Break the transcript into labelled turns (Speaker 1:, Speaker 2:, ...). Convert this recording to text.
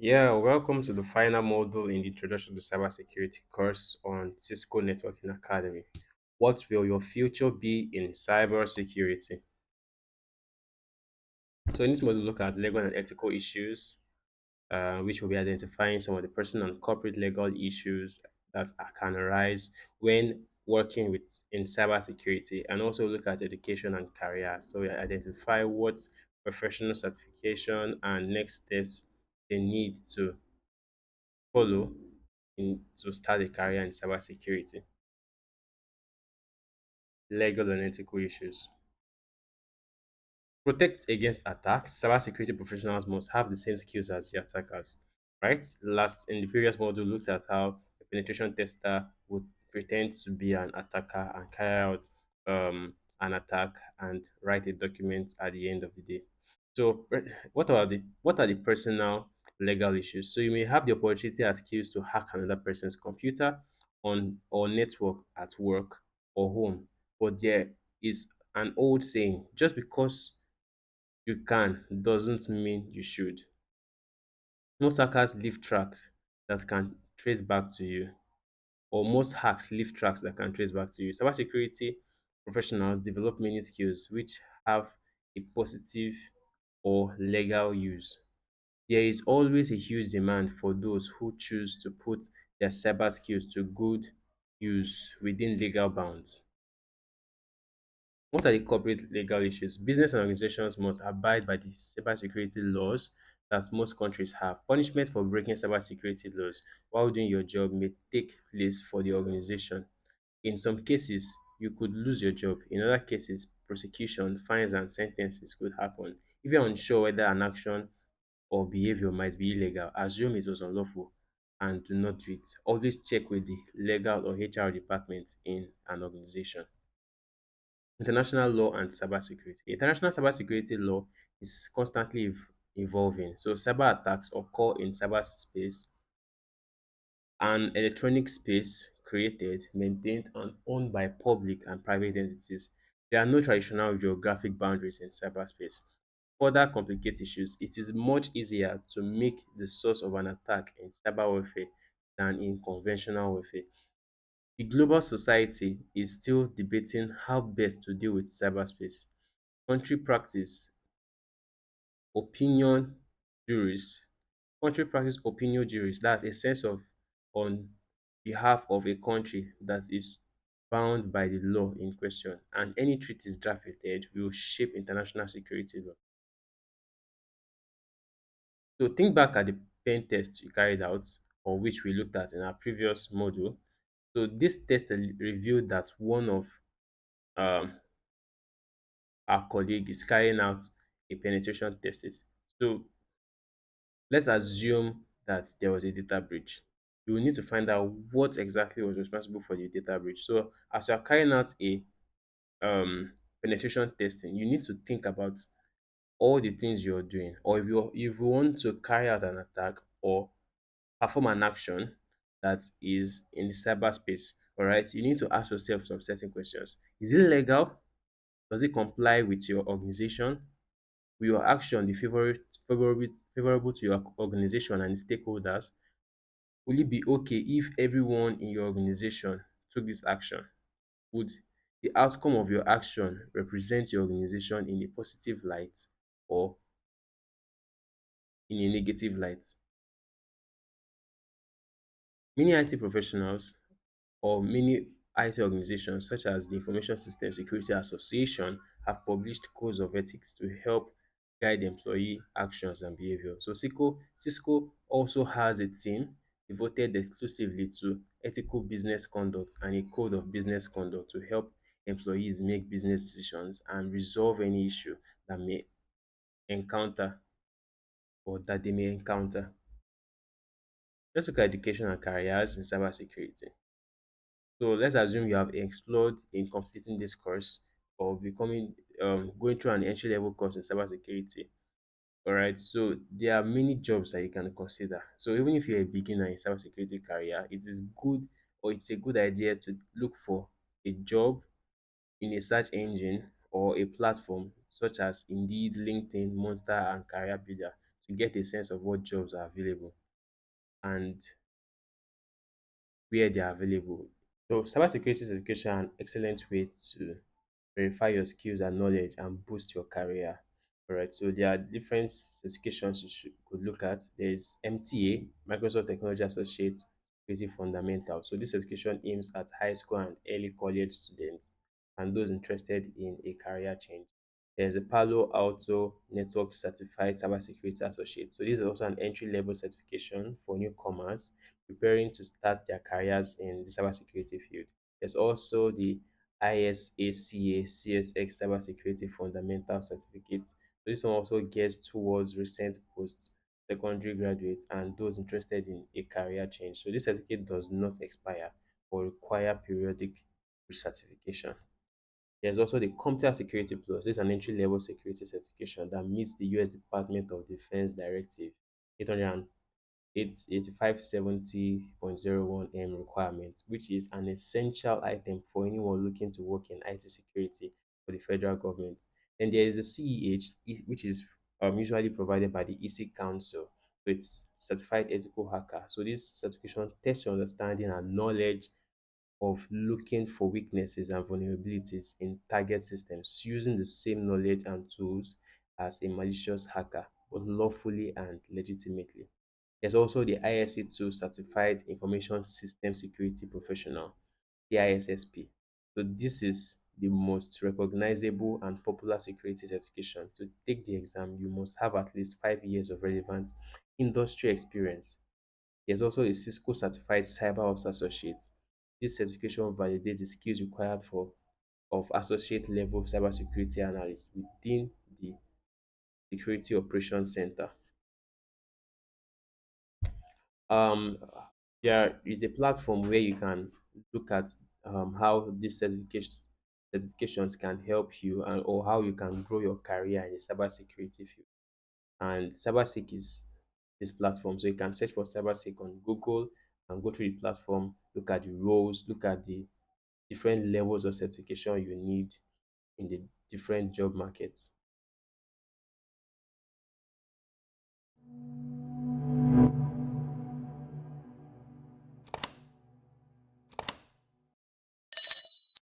Speaker 1: Yeah, welcome to the final module in the Introduction to Cybersecurity course on Cisco Networking Academy. What will your future be in cybersecurity? So, in this module, look at legal and ethical issues, which will be identifying some of the personal and corporate legal issues that can arise when working with in cybersecurity, and also look at education and career. So, we identify what professional certification and next steps they need to follow to start a career in cybersecurity, legal and ethical issues. Protect against attacks. Cybersecurity professionals must have the same skills as the attackers, right? Last in the previous module, looked at how a penetration tester would pretend to be an attacker and carry out an attack and write a document at the end of the day. So, what are the personal legal issues? So you may have the opportunity as skills to hack another person's computer on or network at work or home, but there is an old saying: just because you can doesn't mean you should. Most hackers leave tracks that can trace back to you, or most hacks leave tracks that can trace back to you. Cybersecurity professionals develop many skills which have a positive or legal use. There is always a huge demand for those who choose to put their cyber skills to good use within legal bounds. What are the corporate legal issues? Business and organizations must abide by the cybersecurity laws that most countries have. Punishment for breaking cybersecurity laws while doing your job may take place for the organization. In some cases, you could lose your job. In other cases, prosecution, fines, and sentences could happen. If you're unsure whether an action or behavior might be illegal, assume it was unlawful and do not do it. Always check with the legal or HR department in an organization. International law and cybersecurity. International cybersecurity law is constantly evolving. So cyber attacks occur in cyberspace, an electronic space created, maintained, and owned by public and private entities. There are no traditional geographic boundaries in cyberspace. Further complicate issues, it is much easier to make the source of an attack in cyber warfare than in conventional warfare. The global society is still debating how best to deal with cyberspace. Country practice opinion juries. Country practice opinion juries, that's a sense of on behalf of a country that is bound by the law in question, and any treaties drafted will shape international security law. So think back at the pen test you carried out, or which we looked at in our previous module. So this test revealed that one of um, our colleague is carrying out a penetration test. So let's assume that there was a data breach. You will need to find out what exactly was responsible for the data breach. So as you are carrying out a penetration testing, you need to think about all the things you're doing, or if you want to carry out an attack or perform an action that is in the cyberspace. All right, you need to ask yourself some certain questions. Is it legal? Does it comply with your organization? Will your action be favorable to your organization and stakeholders? Will it be okay if everyone in your organization took this action? Would the outcome of your action represent your organization in a positive light or in a negative light? Many IT professionals or many IT organizations, such as the Information System Security Association, have published codes of ethics to help guide employee actions and behavior. So Cisco also has a team devoted exclusively to ethical business conduct and a code of business conduct to help employees make business decisions and resolve any issue that may encounter or that they may encounter. Let's look at education and careers in cybersecurity. So let's assume you have explored in completing this course or becoming going through an entry level course in cybersecurity. All right. So there are many jobs that you can consider. So even if you're a beginner in cybersecurity career, it is good or it's a good idea to look for a job in a search engine or a platform such as Indeed, LinkedIn, Monster, and Career Builder to get a sense of what jobs are available and where they are available. So cybersecurity certification is an excellent way to verify your skills and knowledge and boost your career. All right, so there are different certifications you could look at. There's MTA, Microsoft Technology Associate Security Fundamental. So this certification aims at high school and early college students and those interested in a career change. There's a Palo Alto Network Certified Cybersecurity Associate. So this is also an entry-level certification for newcomers preparing to start their careers in the cybersecurity field. There's also the ISACA CSX Cybersecurity Fundamental Certificate. So this one also gears towards recent post-secondary graduates and those interested in a career change. So this certificate does not expire but require periodic recertification. There's also the CompTIA Security Plus. This is an entry-level security certification that meets the US Department of Defense Directive 800 8570.01M requirement, which is an essential item for anyone looking to work in IT security for the federal government. Then there is a CEH, which is usually provided by the EC Council. So it's Certified Ethical Hacker. So this certification tests your understanding and knowledge of looking for weaknesses and vulnerabilities in target systems using the same knowledge and tools as a malicious hacker, but lawfully and legitimately. There's also the ISC2 Certified Information System Security Professional, CISSP. So this is the most recognizable and popular security certification. To take the exam, you must have at least 5 years of relevant industry experience. There's also a Cisco Certified Cyber Associate. This certification validates the skills required for of associate level cybersecurity analyst within the Security Operations Center. um there is a platform where you can look at how these certifications can help you and or how you can grow your career in the cybersecurity field. And cybersec is this platform, so you can search for cybersec on Google and go through the platform, look at the roles, look at the different levels of certification you need in the different job markets.